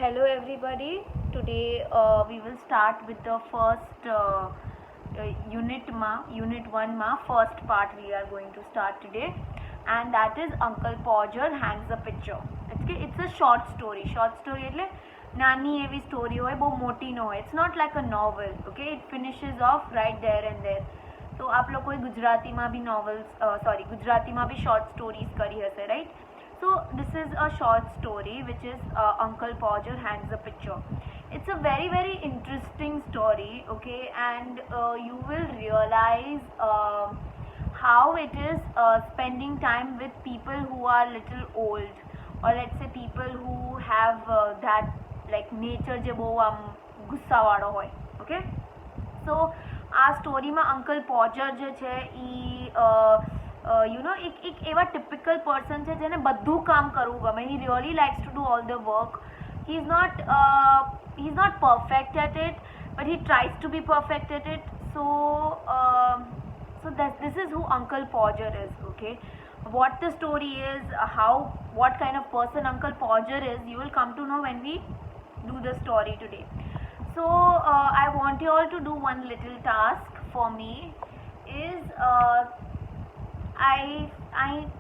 Hello everybody. Today we will start with the first unit 1 first part we are going to start today, and that is Uncle Podger hangs a picture. It's a short story એટલે નાની એવી story હોય, બહુ મોટી ન હોય. It's not like a novel. Okay, it finishes off right there and there. So आप लोगों गुजरातीમાં भी गुजरातीમાં भी short stories કરી હશે, right? So this is a short story which is Uncle Podger hangs a picture. It's a very very interesting story, okay, and you will realize how it is spending time with people who are little old, or let's say people who have that like nature જે બહુ આમ ગુસ્સાવાળો હોય. Okay, so આ સ્ટોરીમાં uncle પોજર જે છે એ એક એવા typical person છે જેને બધું કામ કરવું ગમે. he really likes to do all the work. he's not perfect at it, but he tries to be perfect at it. So this is who Uncle Podger is. Okay, what the story is, what kind of person Uncle Podger is, you will come to know when we do the story today. So I want you all to do one little task for me. Is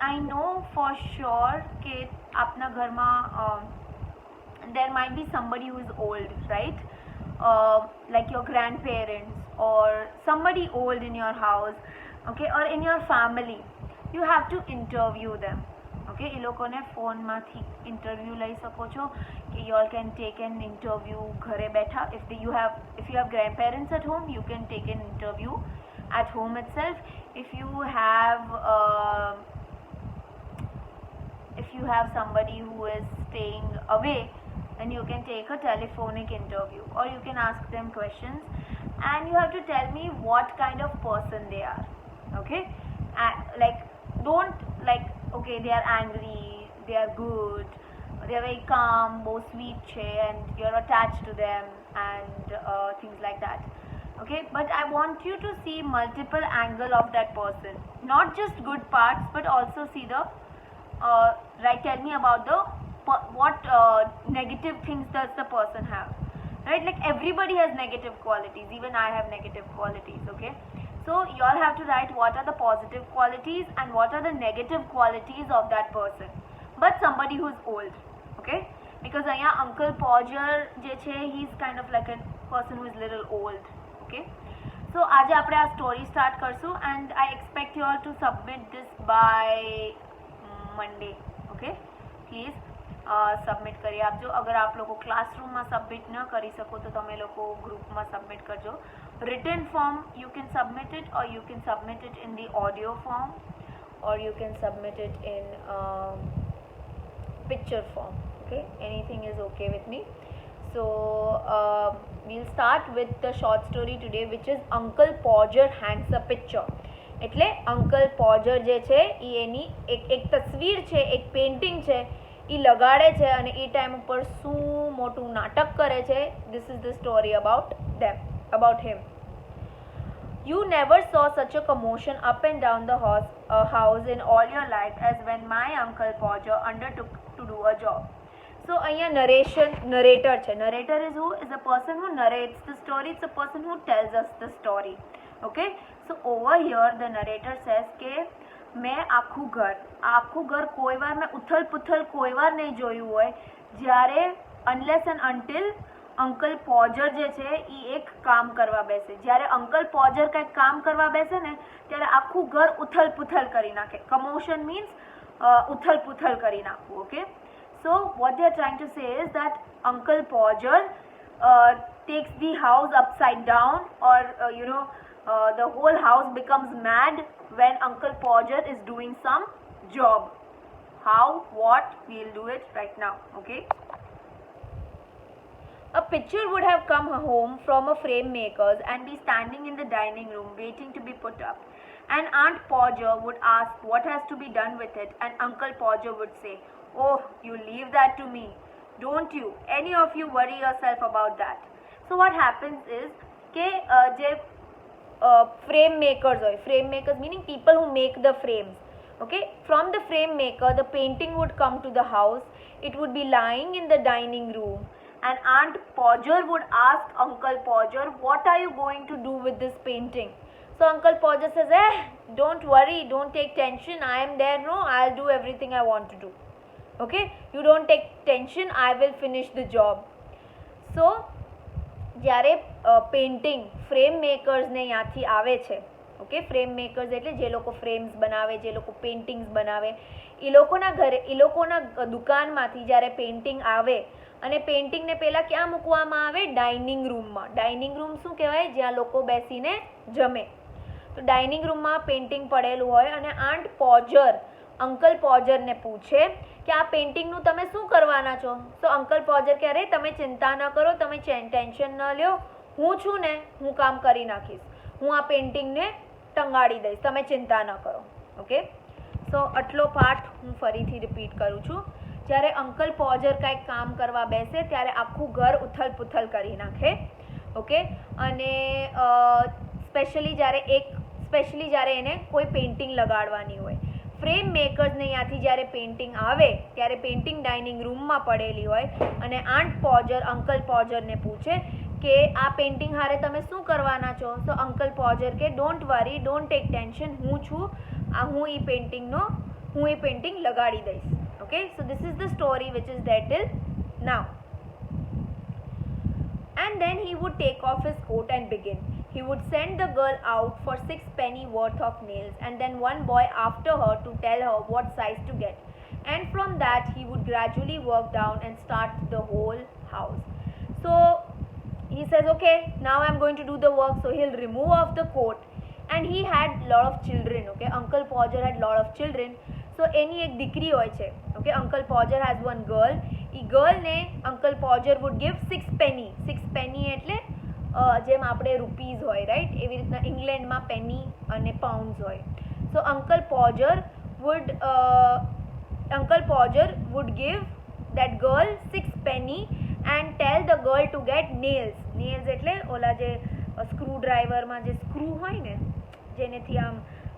I know for sure कि अपना घर में there might be somebody who is old, right? Like your grandparents or somebody old in your house, okay, or in your family. You have to interview them. Okay, એ લોકોને ફોનમાંથી interview લઈ શકો છો કે you all can take an interview ઘરે બેઠા. if you have grandparents at home, you can take an interview at home itself. If you have somebody who is staying away, then you can take a telephonic interview, or you can ask them questions and you have to tell me what kind of person they are. Okay, don't okay, they are angry, they are good, they are very calm, both sweet and you're attached to them, and things like that. Okay, but I want you to see multiple angle of that person, not just good parts, but also see the tell me about the what negative things does the person have, right? Like everybody has negative qualities, even I have negative qualities. Okay, so you all have to write what are the positive qualities and what are the negative qualities of that person, but somebody who's old. Okay, because Uncle Podger je che, he's kind of like a person who is little old. Okay, so આજે આપણે આ story start કરશું, and I expect you all to submit this by Monday. Okay, please submit કરી આપજો. અગર આપ લોકો ક્લાસરૂમમાં submit ન કરી શકો તો તમે લોકો ગ્રુપમાં સબમિટ કરજો. written form you can submit it, or you can submit it in the audio form, or you can submit it in picture form. Okay, anything is okay with me. So we'll start with the short story today, which is Uncle Podger hangs a picture. એટલે uncle પોજર જે છે એ એની એક તસવીર છે, એક painting છે, એ લગાડે છે અને એ ટાઈમ ઉપર શું મોટું નાટક કરે છે. This is the story about him. You never saw such a commotion up and down the house in all your life as when my Uncle Podger undertook to do a job. So અહીંયા narrator છે. Narrator is who? Is a person who narrates the story. It's a person who tells us the story. Okay, so over here the narrator says કે મેં આખું ઘર કોઈ વાર મેં ઉથલ પુથલ કોઈ વાર નહીં જોયું હોય જ્યારે unless and until અંકલ પોજર જે છે એ એક કામ કરવા બેસે. જ્યારે અંકલ પોજર કંઈક કામ કરવા બેસે ને ત્યારે આખું ઘર ઉથલ પુથલ કરી નાખે. કમોશન મીન્સ ઉથલ પુથલ કરી નાખવું. Okay, so what they are trying to say is that Uncle Podger takes the house upside down, or the whole house becomes mad when Uncle Podger is doing some job. How? What? We'll do it right now. Okay, a picture would have come home from a frame maker's and be standing in the dining room waiting to be put up, and Aunt Podger would ask what has to be done with it, and Uncle Podger would say, oh, you leave that to me, don't you any of you worry yourself about that. So what happens is કે જે frame makers meaning people who make the frames. Okay, from the frame maker the painting would come to the house. It would be lying in the dining room, and Aunt Podger would ask Uncle Podger, what are you going to do with this painting? So Uncle Podger says, don't worry, don't take tension, I am there, no, I'll do everything I want to do. Okay, you don't take tension, I will finish the job. So જ્યારે painting frame મેકર્સને ત્યાંથી આવે છે, okay, frame makers એટલે જે લોકો frames બનાવે, જે લોકો પેઇન્ટિંગ્સ બનાવે, એ લોકોના ઘરે, એ લોકોના દુકાનમાંથી જ્યારે પેઇન્ટિંગ આવે અને પેઇન્ટિંગને પહેલાં ક્યાં મૂકવામાં આવે? ડાઇનિંગ રૂમમાં. ડાઇનિંગ રૂમ શું કહેવાય? જ્યાં લોકો બેસીને જમે. તો ડાઇનિંગ રૂમમાં પેઇન્ટિંગ પડેલું હોય અને આંટ પોજર અંકલ પોજરને પૂછે કે આ પેઇન્ટિંગનું તમે શું કરવાના છો? તો અંકલ પોજર કહે, અરે તમે ચિંતા ન કરો, તમે ટેન્શન ન લ્યો, હું છું ને, હું કામ કરી નાખીશ, હું આ પેઇન્ટિંગને ટંગાડી દઈશ, તમે ચિંતા ન કરો. ઓકે, સો આટલો પાઠ હું ફરીથી રિપીટ કરું છું. જ્યારે અંકલ પોજર કાંઈક કામ કરવા બેસે ત્યારે આખું ઘર ઉથલ પુથલ કરી નાખે. ઓકે, અને સ્પેશિયલી જ્યારે એને કોઈ પેઇન્ટિંગ લગાડવાની હોય. ફ્રેમ મેકર્સને ત્યાંથી જ્યારે પેઇન્ટિંગ આવે ત્યારે પેઇન્ટિંગ ડાઇનિંગ રૂમમાં પડેલી હોય અને આંટ પોજર અંકલ પોજરને પૂછે કે આ પેઇન્ટિંગ હારે તમે શું કરવાના છો? તો અંકલ પોજર કે don't worry, don't take tension, હું છું, હું એ પેઇન્ટિંગ લગાડી દઈશ. Okay, so this is the story which is there till now. And then he would take off his coat and begin. He would send the girl out for 6 penny worth of nails and then one boy after her to tell her what size to get. And from that he would gradually work down and start the whole house. So he says, okay, now I'm going to do the work. So he'll remove off the coat, and he had lot of children. Okay, Uncle Podger had lot of children. So એની એક દીકરી હોય છે. Okay, Uncle Podger has one girl. એ ગર્લને Uncle Podger would give 6 penny. 6 penny એટલે જેમ આપણે રૂપીઝ હોય, રાઈટ? એવી રીતના ઇંગ્લેન્ડમાં પેની અને પાઉન્ડ્સ હોય. સો Uncle Podger would give that girl 6 penny and tell the girl to get nails. Nails એટલે ઓલા જે સ્ક્રૂ ડ્રાઈવરમાં જે સ્ક્રૂ હોય ને, જેનેથી આમ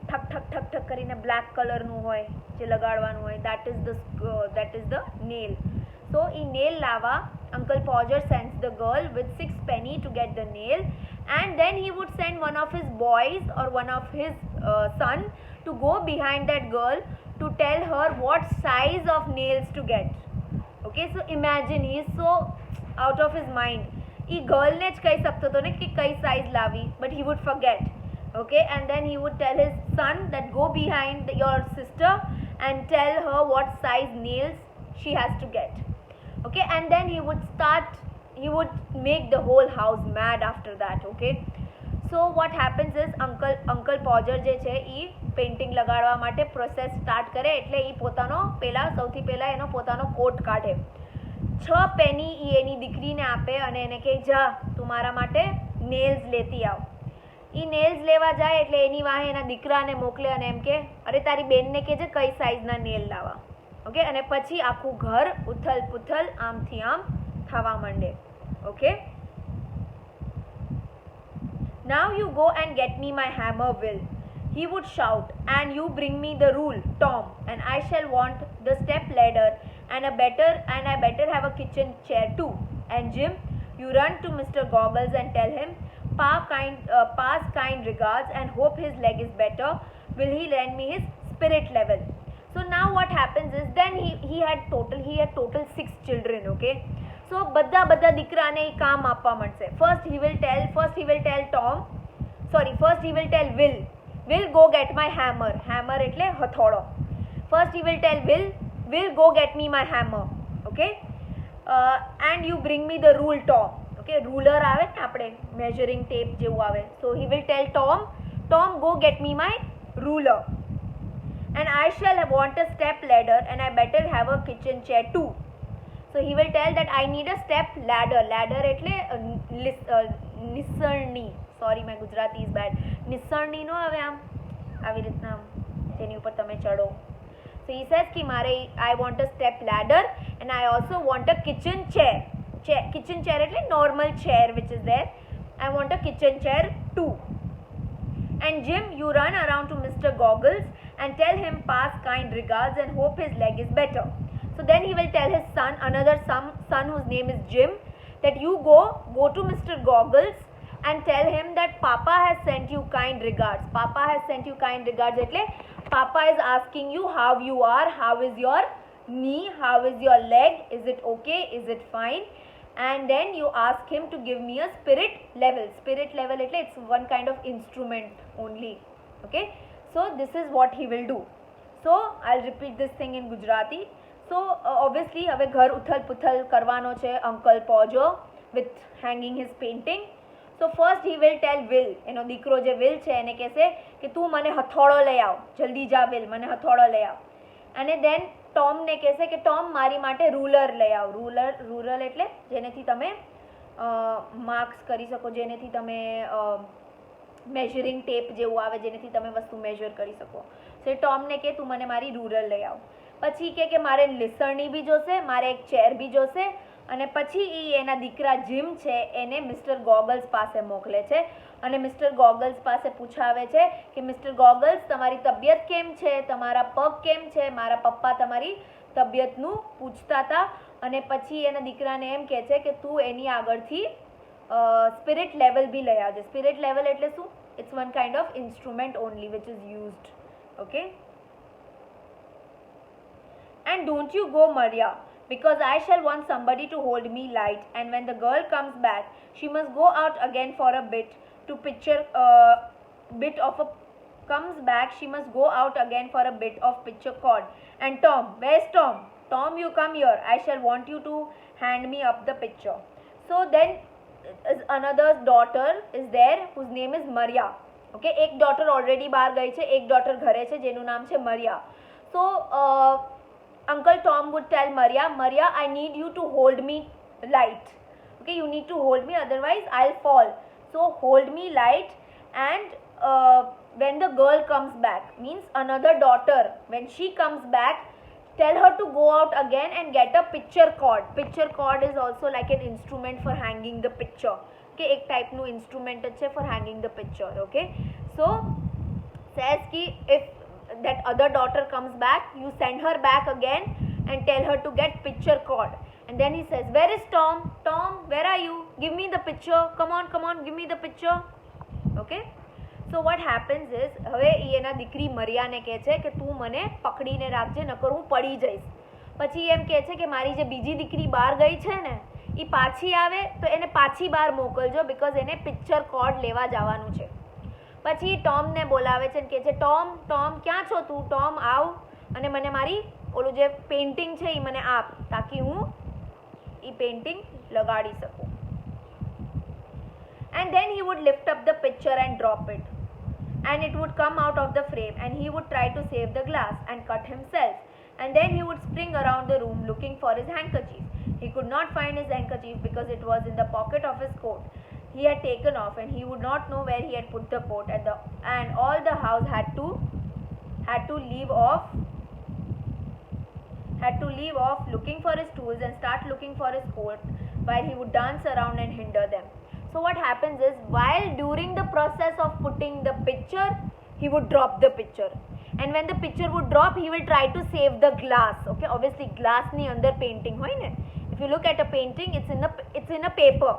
ઠક ઠક ઠક ઠક કરીને બ્લેક કલરનું હોય જે લગાડવાનું હોય, that is the nail. So in nail lava, Uncle Podger sends the girl with 6 penny to get the nail, and then he would send one of his boys or one of his son to go behind that girl to tell her what size of nails to get. Okay, so imagine, he is so out of his mind. He girl ne જ કહી શકતો હતો ને કે કઈ size લાવી, but he would forget. Okay, and then he would tell his son that go behind your sister and tell her what size nails she has to get. Okay, and then he would make the whole house mad after that. Okay, so what happens is Uncle Podger જે છે એ painting લગાડવા માટે process start કરે, એટલે એ સૌથી પહેલાં એનો પોતાનો કોટ કાઢે. 6 પેની એ એની દીકરીને આપે અને એને કહે, જા તું મારા માટે નેલ્સ લેતી આવ. એ નેલ્સ લેવા જાય એટલે એની વાહે એના દીકરાને મોકલે અને એમ કે, અરે તારી બેનને કહેજે કઈ સાઇઝના નેલ લાવવા. ઓકે, અને પછી આખું ઘર ઉથલ પુથલ આમથી આમ થવા માંડે. Okay, now you go and get me my hammer, Will, he would shout, and you bring me the rule, Tom, and I shall want the step ladder and I better have a kitchen chair too. And Jim, you run to Mr. Goggles and tell him, pass kind regards and hope his leg is better. Will he lend me his spirit level? So now what happens is, then he had total 6 children. Okay, so બધા દીકરાને એ કામ આપવા મળશે. First he will tell Will, go get my hammer. Hammer એટલે હથોડો. First he will tell Will, go get me my hammer. Okay, and you bring me the rule, Tom. Okay, ruler આવે ને આપણે measuring tape જેવું આવે. So he will tell Tom, go get me my ruler. And I shall want a step ladder and I better have a kitchen chair too. So he will tell that I need a step ladder. Ladder એટલે નિસરણી. Sorry, my Gujarati is bad. નિસરણી નો આવે આમ આવી રીતના જેની ઉપર તમે ચડો. So he says ki I want a step ladder and I also want a kitchen chair. Kitchen chair એટલે normal chair which is there. I want a kitchen chair too. And Jim, you run around to Mr. Goggles and tell him pass kind regards and hope his leg is better. So then he will tell his son, another son whose name is Jim, that you go to Mr. Goggles and tell him that Papa has sent you kind regards. Papa has sent you kind regards એટલે Papa is asking you how you are, how is your knee, how is your leg, is it okay, is it fine, and then you ask him to give me a spirit level. Spirit level એટલે it's one kind of instrument only. Okay, so this is what he will do. So I'll repeat this thing in Gujarati. So obviously હવે ઘર ઉથલ પુથલ કરવાનો છે uncle પોજો with hanging his painting. So first he will tell Will, એનો દીકરો જે Will છે એને કહેશે કે તું મને હથોડો લઈ આવ, જલ્દી જા Will, મને હથોડો લઈ આવ. અને then Tom ને કહેશે કે Tom મારી માટે રૂલર લઈ આવ. રૂલર એટલે જેનેથી તમે માર્ક્સ કરી શકો, જેનેથી તમે મેઝરિંગ ટેપ જેવું આવે જેનેથી તમે વસ્તુ મેઝર કરી શકો. સો ટોમને કે તું મને મારી રૂરલ લઈ આવ. પછી કે મારે લીસણની બી જોશે, મારે એક ચેર બી જોશે. અને પછી એ એના દીકરા જીમ છે એને મિસ્ટર ગોગલ્સ પાસે મોકલે છે અને મિસ્ટર ગોગલ્સ પાસે પૂછાવે છે કે મિસ્ટર ગોગલ્સ તમારી તબિયત કેમ છે, તમારા પગ કેમ છે. મારા પપ્પા તમારી તબિયતનું પૂછતા હતા. અને પછી એના દીકરાને એમ કહે છે કે તું એની આગળથી spirit level bhi lay aaj. Spirit level એટલે શું? It's one kind of instrument only which is used. Okay, and don't you go Maria, because I shall want somebody to hold me light, and when the girl comes back she must go out again for a bit to picture bit of a comes back she must go out again for a bit of picture cord. And Tom, where's Tom? Tom, you come here, I shall want you to hand me up the picture. So then another daughter is there whose name is Maria. Okay, એક daughter already બહાર ગઈ છે, એક daughter ઘરે છે જેનું નામ છે Maria. So Uncle Tom would tell Maria, I need you to hold me light. Okay, you need to hold me, otherwise I'll fall. So hold me light, and when the girl comes back, means another daughter, when she comes back, tell her to go out again and get a picture cord. Picture cord is also like an instrument for hanging the picture. Okay, એક ટાઈપનું instrument છે for hanging the picture. Okay, so says ki if that other daughter comes back, you send her back again and tell her to get picture cord. And then he says, where is Tom? Tom, where are you? Give me the picture. Come on, give me the picture. Okay, so what happens is હવે એના દીકરી મરિયાને કહે છે કે તું મને પકડીને રાખજે નકર હું પડી જઈશ. પછી એમ કહે છે કે મારી જે બીજી દીકરી બહાર ગઈ છે ને એ પાછી આવે તો એને પાછી બહાર મોકલજો, બિકોઝ એને પિક્ચર કોડ લેવા જવાનું છે. પછી ટોમને બોલાવે છે અને કહે છે ટોમ ક્યાં છો તું? ટોમ આવ અને મને મારી ઓલું જે પેઇન્ટિંગ છે એ મને આપ, તાકી હું એ પેઇન્ટિંગ લગાડી શકું. And then he would lift up the picture and drop it, and it would come out of the frame, and he would try to save the glass and cut himself. And then he would spring around the room looking for his handkerchief. He could not find his handkerchief because it was in the pocket of his coat. He had taken off, and he would not know where he had put the coat. And all the house had to leave off looking for his tools and start looking for his coat, while he would dance around and hinder them. So what happens is, while during the process of putting the picture, he would drop the picture, and when the picture would drop, he will try to save the glass. Okay, obviously glass ni under painting hoy ne. If you look at a painting, it's in a paper,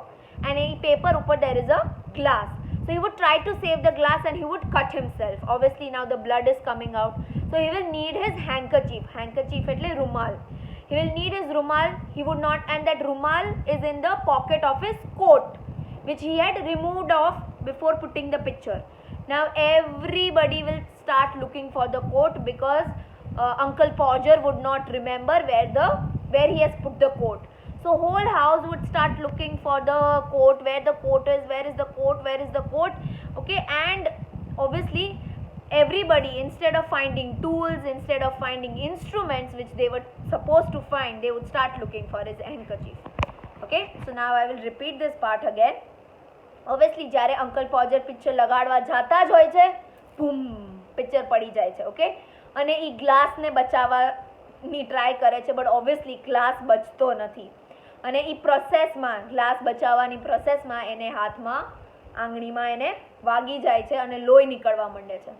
and in paper upar there is a glass. So he would try to save the glass, and he would cut himself. Obviously now the blood is coming out, so he will need his handkerchief એટલે rumal. He will need his rumal. He would not, and that rumal is in the pocket of his coat, which he had removed off before putting the picture. Now everybody will start looking for the coat, because Uncle Podger would not remember where he has put the coat. So whole house would start looking for the coat, where the coat is, where is the coat. Okay, and obviously everybody, instead of finding tools, instead of finding instruments which they were supposed to find, they would start looking for his handkerchief. Okay, so now I will repeat this part again. Obviously જ્યારે uncle પોજર picture લગાડવા જાતા જ હોય છે, બૂમ picture પડી જાય છે. Okay, અને એ ગ્લાસને બચાવવાની ટ્રાય કરે છે, બટ ઓબ્વિયસલી ગ્લાસ બચતો નથી. અને એ પ્રોસેસમાં, ગ્લાસ બચાવવાની પ્રોસેસમાં એને હાથમાં, આંગળીમાં એને વાગી જાય છે અને લોહી નીકળવા માંડે છે.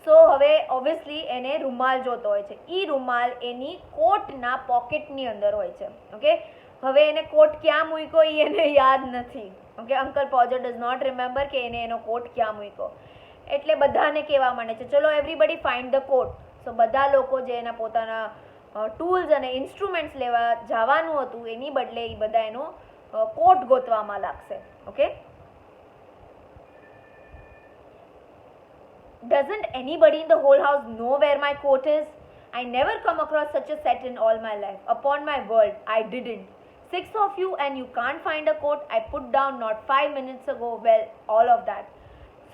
સો હવે ઓબ્વિયસલી એને રૂમાલ જોતો હોય છે. એ રૂમાલ એની કોટના પોકેટની અંદર હોય છે. ઓકે, હવે એને કોટ ક્યાં મૂક્યો એ એને યાદ નથી. Okay, Uncle Podger does not remember કે એને એનો કોટ ક્યાં મૂક્યો. એટલે બધાને કહેવા માંડે છે ચલો એવરીબડી ફાઇન્ડ ધ કોટ. સો બધા લોકો જે એના પોતાના ટૂલ્સ અને ઇન્સ્ટ્રુમેન્ટ્સ લેવા જવાનું હતું એની બદલે એ બધા એનો કોટ ગોતવામાં લાગશે. Okay, doesn't anybody in the whole house know where my coat is? I never come across such a set in all my life. Upon my word, I didn't. 6 of you and you can't find a coat I put down not 5 minutes ago. Well, all of that.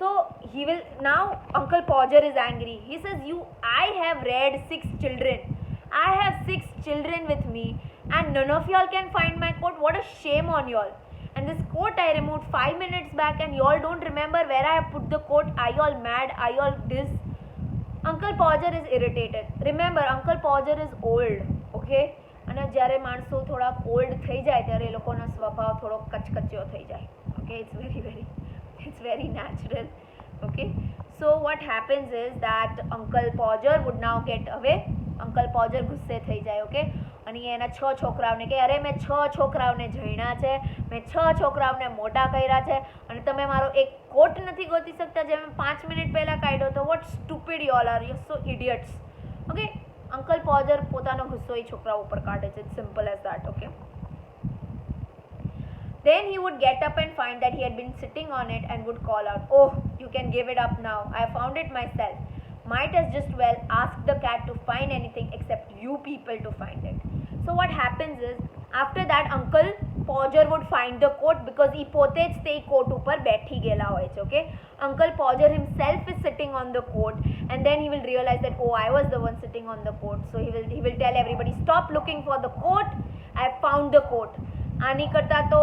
So he will now. Uncle Podger is angry. He says, I have reared 6 children. I have 6 children with me and none of y'all can find my coat. What a shame on y'all. And this coat I removed 5 minutes back and y'all don't remember where I have put the coat. Are y'all mad? Are y'all this? Uncle Podger is irritated. Remember, Uncle Podger is old. Okay? અને જ્યારે માણસો થોડા old થઈ જાય ત્યારે એ લોકોનો સ્વભાવ થોડો કચકચ્યો થઈ જાય. Okay, it's very natural. Okay, so what happens is that Uncle Podger would now get away. Uncle Podger ગુસ્સે થઈ જાય. ઓકે, અને એના 6 છોકરાઓને કે અરે મેં 6 છોકરાઓને જઈણા છે, મેં 6 છોકરાઓને મોટા કર્યા છે અને તમે મારો એક કોટ નથી ગોતી શકતા જે મેં 5 મિનિટ પહેલાં કાઢ્યો તો. What stupid you all are, you so idiots. Okay, Uncle Podger પોતાનો ગુસ્સો એ છોકરાઓ ઉપર કાઢે છે. It's simple as that. Okay, then he would get up and find that he had been sitting on it and would call out, oh, you can give it up now, I found it myself. Might as just well ask the cat to find anything except you people to find it. So what happens is after that Uncle Podger would find the coat because he પોતે જ તે કોટ ઉપર બેઠી ગયેલા હોય છે. Okay, Uncle Podger himself is sitting on the coat and then he will realize that oh, I was the one sitting on the coat. So he will tell everybody, stop looking for the coat, I found the coat. આની કરતાં તો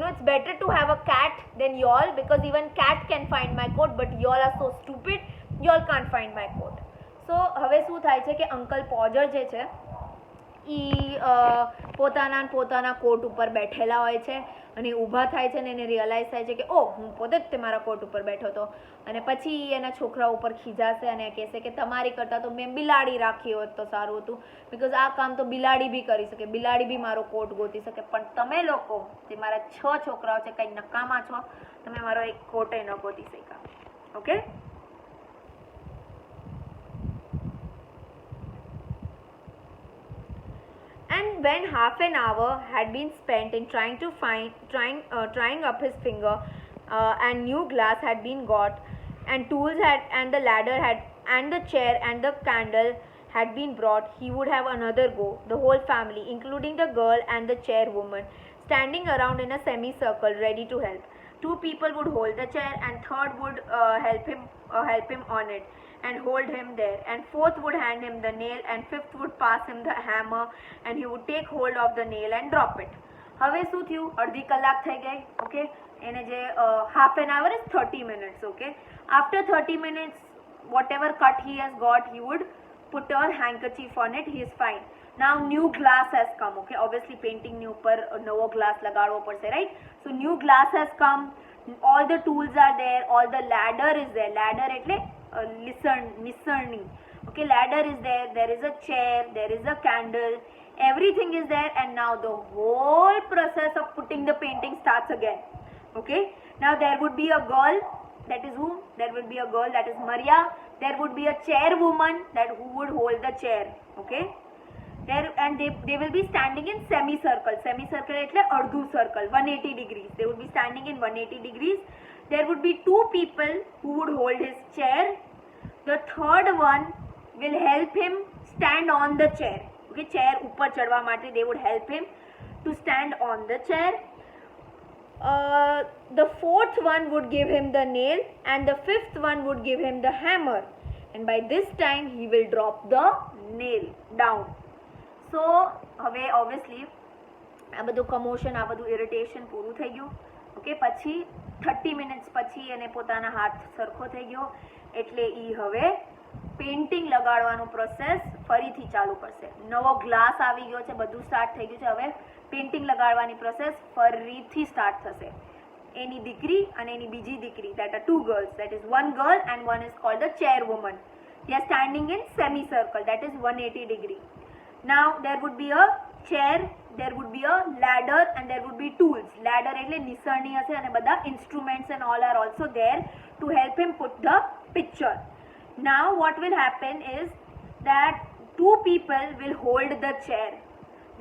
it's better to have a cat than y'all because even cat can find my coat but y'all are so stupid, y'all can't find my coat. So હવે શું થાય છે કે uncle પોજર જે છે એ પોતાના કોટ ઉપર બેઠેલા હોય છે અને ઊભા થાય છે ને એને રિયલાઇઝ થાય છે કે ઓ હું પોતે જ તે મારા કોટ ઉપર બેઠો હતો. અને પછી એના છોકરા ઉપર ખીજાશે અને કહેશે કે તમારી કરતાં તો મેં બિલાડી રાખી હોત તો સારું હતું બિકોઝ આ કામ તો બિલાડી બી કરી શકે, બિલાડી બી મારો કોટ ગોતી શકે, પણ તમે લોકો જે મારા 6 છોકરાઓ છે કંઈ નકામા છો, તમે મારો એક કોટે ન ગોતી શક્યા. Okay, and when half an hour had been spent in trying up his finger and new glass had been got and tools and the ladder and the chair and the candle had been brought, he would have another go. The whole family, including the girl and the chairwoman, standing around in a semicircle ready to help. 2 people would hold the chair and third would help him on it and hold him there, and 4th would hand him the nail and 5th would pass him the hammer and he would take hold of the nail and drop it. હવે શું થયું? અડધી કલાક થઈ ગઈ. Okay, એને જે half an hour is 30 minutes. Okay, after 30 minutes whatever cut he has got he would put a handkerchief on it. He is fine. Now new glass has come. Okay, obviously painting ની ઉપર નવો glass લગાડવો પડશે, right? So new glass has come, all the tools are there, all the ladder is there. Ladder એટલે નિસરણી. Okay, ladder is there, there is a chair, there is a candle, everything is there, and now the whole process of putting the painting starts again. Okay, now there would be a girl, that is whom? There would be a girl, that is Maria. There would be a chairwoman who would hold the chair. Okay, there, and they will be standing in semicircle. Semicircle એટલે અડધું circle, 180 degrees. They would be standing in 180 degrees. There would be 2 people who would hold his chair. The third one will help him stand on the chair. Okay, chair ઉપર ચડવા માટે they would help him to stand on the chair. The 4th one would give him the nail and the 5th one would give him the hammer, and by this time he will drop the nail down. So હવે obviously આ બધું કમોશન, આ બધું irritation પૂરું થઈ ગયું. Okay, પછી 30 minutes પછી એને પોતાના હાથ સરખો થઈ ગયો એટલે એ હવે પેઇન્ટિંગ લગાડવાનું પ્રોસેસ ફરીથી ચાલુ કરશે. નવો ગ્લાસ આવી ગયો છે, બધું સ્ટાર્ટ થઈ ગયું છે, હવે પેઇન્ટિંગ લગાડવાની પ્રોસેસ ફરીથી સ્ટાર્ટ થશે. એની દીકરી અને એની બીજી દીકરી, that are 2 girls, that is one girl and one is called the chairwoman. They are standing in semicircle, that is 180 degree. Now there would be a chair, there would be a ladder, and there would be tools. Ladder એટલે નિસરણી હશે અને બધા instruments and all are also there to help him put the picture. Now what will happen is that two people will hold the chair.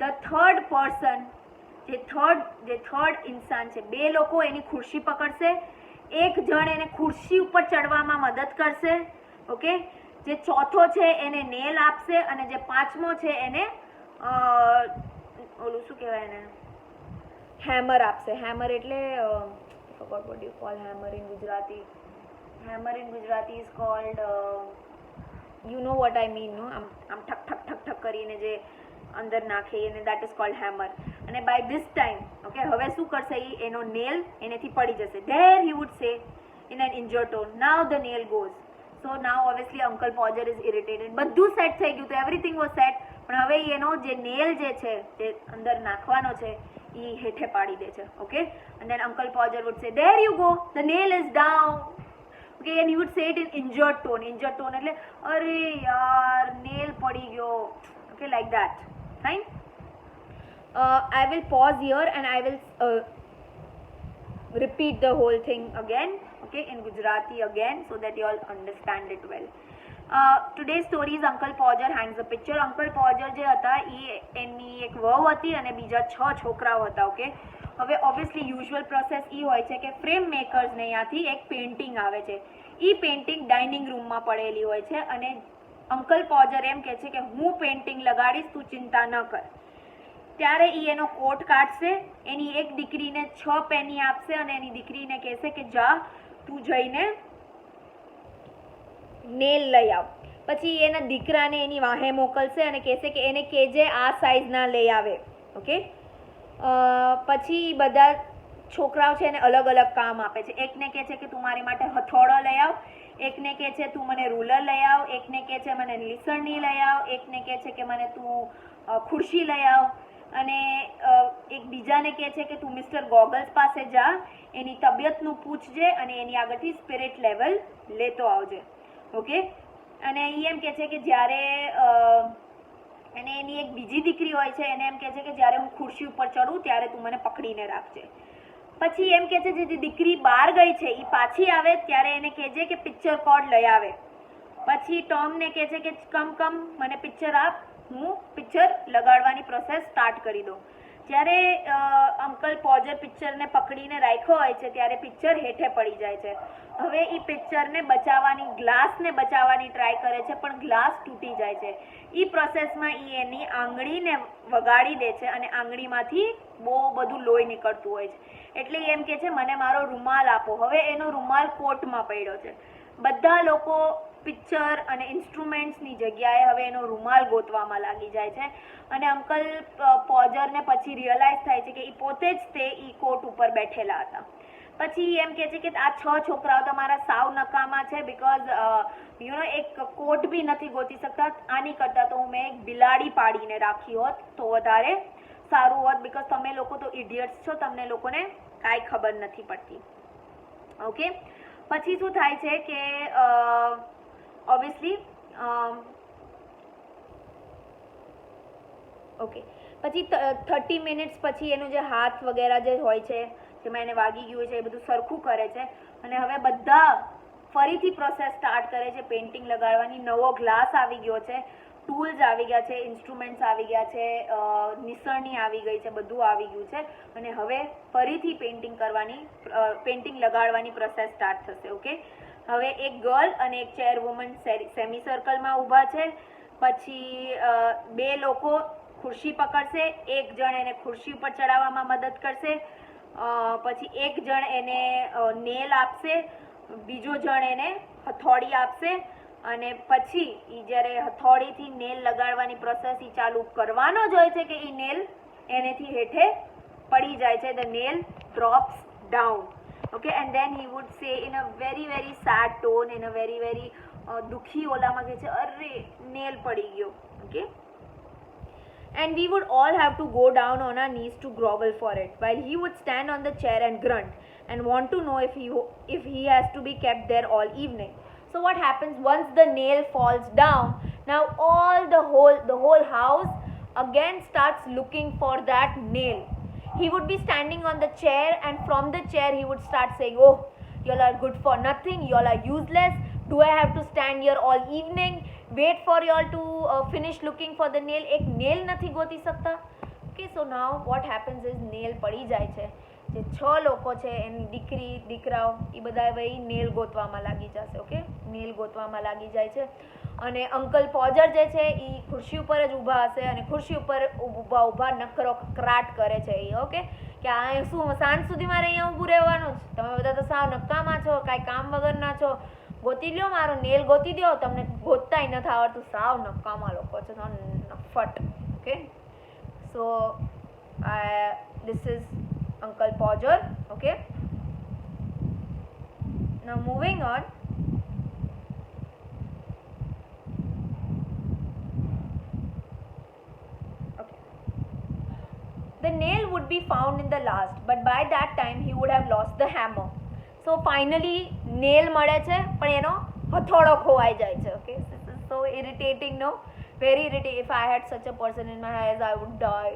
The third person, જે third ઇન્સાન છે, બે લોકો એની ખુરશી પકડશે, એક જણ એને ખુરશી ઉપર ચડવામાં મદદ કરશે. ઓકે, જે ચોથો છે એને નેલ આપશે અને જે પાંચમો છે એને ઓલું શું કહેવાય એને હેમર આપશે. હેમર એટલે forgot what you call hammer in Gujarati. Hammer in Gujarati is called you know what I mean, no? આમ ઠક ઠક ઠક ઠક કરીને જે અંદર નાખે અને that is called hammer. અને by this time, okay, હવે શું કરશે ઈ એનો nail એનેથી પડી જશે. There he would say in an injured tone, now the nail goes. So now obviously Uncle Podger is irritated. બધું સેટ થઈ ગયું, તો everything was set, પણ હવે એનો જે nail જે છે જે અંદર નાખવાનો છે ઈ હેઠે પાડી દે છે. Okay, and then Uncle Podger would say, there you go, the nail is down. Okay, and he would say it in injured tone. Injured tone એટલે અરે યાર nail પડી ગયો. Okay, like that. Fine. I will pause here and I will repeat the whole thing again, okay, in Gujarati again, so that you all understand it well. Today's story is Uncle Podger hangs a picture. Uncle Podger જે હતા એ એની એક વહુ હતી અને બીજા 6 છોકરાઓ હતા. Okay, હવે ઓબ્વિયસલી યુઝ્યુઅલ પ્રોસેસ એ હોય છે કે ફ્રેમ મેકર્સને ત્યાંથી એક પેઇન્ટિંગ આવે છે. એ પેઇન્ટિંગ ડાઇનિંગ રૂમમાં પડેલી હોય છે અને અંકલ પોજર એમ કહે છે કે હું પેઇન્ટિંગ લગાડીશ, તું ચિંતા ન કર. ત્યારે એ એનો કોટ કાઢશે, એની એક દીકરીને 6 પેની આપશે અને એની દીકરીને કહેશે કે જા તું જઈને નેલ લઈ આવ. પછી એના દીકરાને એની વાહે મોકલશે અને કહેશે કે એને કહેજે આ સાઇઝના લઈ આવે. ઓકે, પછી બધા છોકરાઓ છે એને અલગ અલગ કામ આપે છે. એકને કહે છે કે તું મારી માટે હથોડો લઈ આવ, એકને કહે છે તું મને રૂલર લઈ આવ, એકને કહે છે મને લીસણની લઈ આવ, એકને કહે છે કે મને તું ખુરશી લઈ આવ, અને એક બીજાને કહે છે કે તું મિસ્ટર ગોગલ્સ પાસે જા, એની તબિયતનું પૂછજે અને એની આગળથી સ્પિરિટ લેવલ લેતો આવજે. ઓકે, અને એ એમ કહે છે કે જ્યારે અને એની એક બીજી દીકરી હોય છે એને એમ કહે છે કે જ્યારે હું ખુરશી ઉપર ચડું ત્યારે તું મને પકડીને રાખજે. પછી એમ કહે છે જે દીકરી બહાર ગઈ છે એ પાછી આવે ત્યારે એને કહેજે કે પિક્ચર કોર્ડ લઈ આવે. પછી ટોમને કહે છે કે કમ મને પિક્ચર આપ, હું પિક્ચર લગાડવાની પ્રોસેસ સ્ટાર્ટ કરી દઉં. જ્યારે અંકલ પોજર પિક્ચરને પકડીને રાખ્યો હોય છે ત્યારે પિક્ચર હેઠે પડી જાય છે. હવે એ પિક્ચરને બચાવવાની, ગ્લાસને બચાવવાની ટ્રાય કરે છે પણ ગ્લાસ તૂટી જાય છે. એ પ્રોસેસમાં એ એની આંગળીને વગાડી દે છે અને આંગળીમાંથી બહુ બધું લોહી નીકળતું હોય છે. એટલે એમ કહે છે મને મારો રૂમાલ આપો. હવે એનો રૂમાલ કોટમાં પડ્યો છે. બધા લોકો પિક્ચર અને ઇન્સ્ટ્રુમેન્ટ્સની જગ્યાએ હવે એનો રૂમાલ ગોતવામાં લાગી જાય છે અને અંકલ પોજરને પછી રિયલાઇઝ થાય છે કે એ પોતે જ તે એ કોટ ઉપર બેઠેલા હતા. પછી એમ કહે છે કે આ 6 છોકરાઓ તમારા સાવ નકામા છે, બીકોઝ એક કોટ બી નથી ગોતી શકતા. આની કરતાં તો મેં એક બિલાડી પાડીને રાખી હોત તો વધારે સારું હોત, બીકોઝ તમે લોકો તો ઇડિયટ્સ છો, તમને લોકોને કાંઈ ખબર નથી પડતી. ઓકે, પછી શું થાય છે કે ઓબ્વિયસલી ઓકે પછી 30 મિનિટ્સ પછી એનું જે હાથ વગેરે જે હોય છે જેમાં એને વાગી ગયું છે એ બધું સરખું કરે છે અને હવે બધા ફરીથી પ્રોસેસ સ્ટાર્ટ કરે છે પેઇન્ટિંગ લગાડવાની. નવો ગ્લાસ આવી ગયો છે, ટૂલ્સ આવી ગયા છે, ઇન્સ્ટ્રુમેન્ટ્સ આવી ગયા છે, નિસરણી આવી ગઈ છે, બધું આવી ગયું છે અને હવે ફરીથી પેઇન્ટિંગ લગાડવાની પ્રોસેસ સ્ટાર્ટ થશે. ઓકે, હવે એક ગર્લ અને એક ચેરવુમન સેમી સર્કલમાં ઊભા છે. પછી 2 લોકો ખુરશી પકડશે, એક જણ એને ખુરશી ઉપર ચડાવવામાં મદદ કરશે, પછી એક જણ એને નેલ આપશે, બીજો જણ એને હથોડી આપશે અને પછી એ જ્યારે હથોડીથી નેલ લગાડવાની પ્રોસેસ એ ચાલુ કરવાનો જ હોય છે કે એ નેલ એનેથી હેઠે પડી જાય છે. The nail drops down. Okay, and then he would say in a very very sad tone, in a very very દુખી ઓલામાં કહે છે અરે નેલ પડી ગયો. Okay, and we would all have to go down on our knees to grovel for it, while he would stand on the chair and grunt and want to know if he has to be kept there all evening. So what happens once the nail falls down? Now all the whole house again starts looking for that nail. He would be standing on the chair, and from the chair he would start saying, oh, y'all are good for nothing, y'all are useless, do I have to stand here all evening, wait for y'all to finish looking for the nail, એક nail નથી ગોતી શકતા. Okay, so now what happens is nail પડી જાય છે. જે 6 લોકો છે એની દીકરી દીકરાઓ એ બધા ભાઈ નેલ ગોતવામાં લાગી જશે. ઓકે, નેલ ગોતવામાં લાગી જાય છે અને અંકલ પોજર જે છે એ ખુરશી ઉપર જ ઊભા હશે અને ખુરશી ઉપર ઊભા ઊભા નકરો કકરાટ કરે છે એ. ઓકે, કે આ શું સાંજ સુધી મારે અહીંયા ઊભું રહેવાનું જ, તમે બધા તો સાવ નકામા છો, કાંઈ કામ વગરના છો, ગોતી લ્યો મારો નેલ ગોતી દો, તમને ગોતતાય નથી આવડતું, સાવ નકામા લોકો છો, નફટ. Okay, so this is Uncle Podger. Okay, now moving on. Okay, the nail would be found in the last, but by that time he would have lost the hammer. So finally nail મળે છે પણ એનો હથોડો ખોવાઈ જાય છે. Okay, this is so irritating, no? Very irritating. If I had such a person in my eyes, I would die.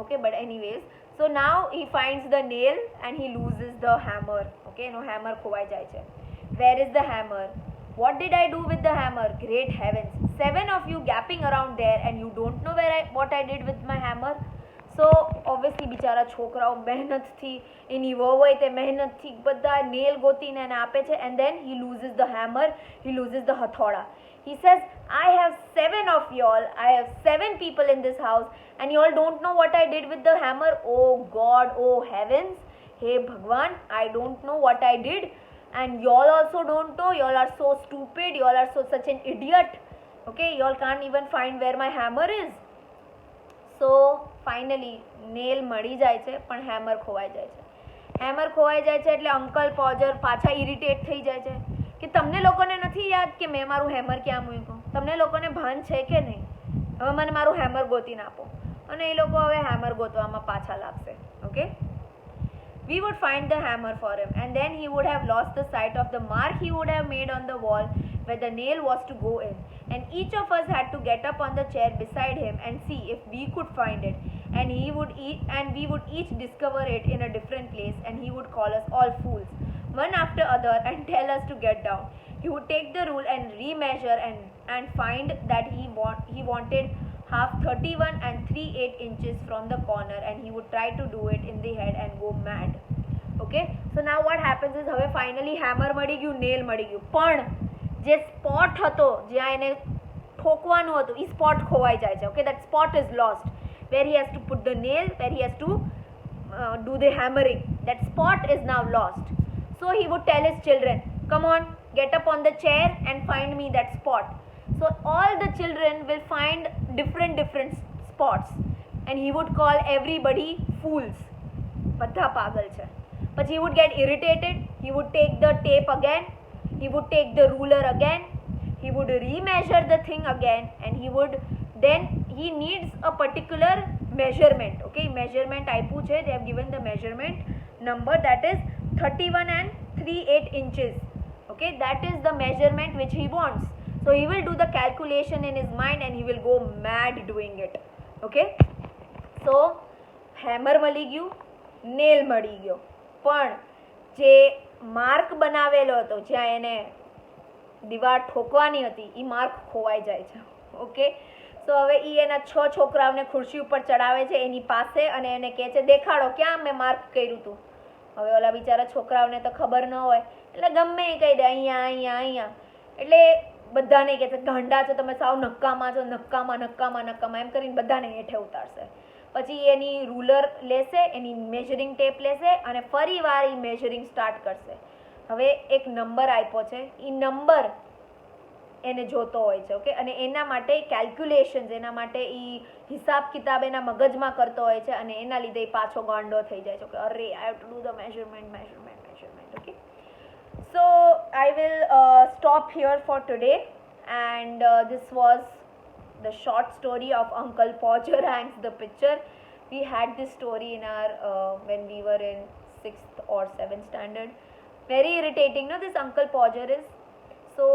Okay, but anyways, so now he finds the nail and he loses the hammer. Okay, no, hammer ખોવાઈ જાય છે. Where is the hammer? What did I do with the hammer? Great heavens, 7 of you gapping around there and you don't know what I did with my hammer. So obviously બિચારા છોકરાઓ મહેનતથી એની વહુ હોય તે મહેનતથી બધા નેલ ગોતીને એને આપે છે, and then he loses the hammer, he loses the હથોડા. He says, I have 7 of y'all, I have 7 people in this house and y'all don't know what I did with the hammer. Oh God, oh heavens, hey Bhagwan, I don't know what I did and y'all also don't know. Y'all are so stupid, y'all are such an idiot. Okay, y'all can't even find where my hammer is. So finally nail મળી જાય છે પણ hammer ખોવાઈ જાય છે. Hammer ખોવાઈ જાય છે એટલે અંકલ પોજર પાછા ઇરિટેટ થઈ જાય છે કે તમને લોકોને નથી યાદ કે મેં મારું હેમર ક્યાં મૂક્યું? તમને લોકોને ભાન છે કે નહીં? હવે મને મારું હેમર ગોતીને આપો. અને એ લોકો હવે હેમર ગોતવામાં પાછા લાગશે. Okay, we would find the hammer for him and then he would have lost the sight of the mark he would have made on the wall where the nail was to go in, and each of us had to get up on the chair beside him and see if we could find it, and we would each discover it in a different place, and he would call us all fools one after other and tell us to get down. He would take the rule and remeasure and find that he wanted half 31 and 3/8 inches from the corner, and he would try to do it in the head and go mad. Okay, so now what happens is હવે finally hammer મળી ગયું, nail મળી ગયું, પણ જે spot હતો જ્યાં એને ઠોકવાનું હતું એ spot ખોવાઈ જાય છે. Okay, that spot is lost where he has to put the nail, where he has to do the hammering. That spot is now lost. So he would tell his children, come on, get up on the chair and find me that spot. So all the children will find different spots and he would call everybody fools. બધા પાગલ છે. But he would get irritated, he would take the tape again, he would take the ruler again, he would remeasure the thing again, and he needs a particular measurement. Okay, measurement આપ્યું છે, they have given the measurement number, that is 31 and 3/8 inches. Okay, that is the measurement which he wants. So he will do the calculation in his mind and he will go mad doing it. Okay, so hammer મળી ગયું, nail મળી ગયો, પણ જે mark બનાવેલો હતો જ્યાં એને દીવાલ ઠોકવાની હતી એ માર્ક ખોવાઈ જાય છે. ઓકે, સો હવે એ એના 6 છોકરાઓને ખુરશી ઉપર ચડાવે છે એની પાસે અને એને કહે છે દેખાડો ક્યાં મેં માર્ક કર્યું હતું. હવે ઓલા બિચારા છોકરાઓને તો ખબર ન હોય એટલે ગમે એ કહી દે અહીંયા અહીંયા અહીંયા, એટલે બધાને કહે છે ગાંડા છો તમે, સાવ નક્કામાં છો, નક્કામાં નક્કામાં નક્કામાં, એમ કરીને બધાને હેઠે ઉતારશે. પછી એની રૂલર લેશે, એની મેજરિંગ ટેપ લેશે અને ફરી વાર એ મેજરિંગ સ્ટાર્ટ કરશે. હવે એક નંબર આપ્યો છે, એ નંબર એને જોતો હોય છે. ઓકે, અને એના માટે કેલ્ક્યુલેશન્સ, એના માટે એ હિસાબ કિતાબ એના મગજમાં કરતો હોય છે અને એના લીધે એ પાછો ગાંડો થઈ જાય છે કે અરે I have to do the measurement. Okay, so I will stop here for today, and this was the short story of Uncle Podger Hangs the Picture. We had this story in our when we were in 6th or 7th standard. Very irritating, no, this Uncle Podger is. So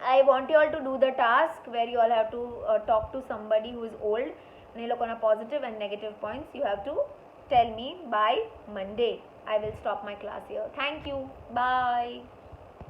I want you all to do the task where you all have to talk to somebody who is old and you look on a positive and negative points. You have to tell me by Monday. I will stop my class here. Thank you. Bye.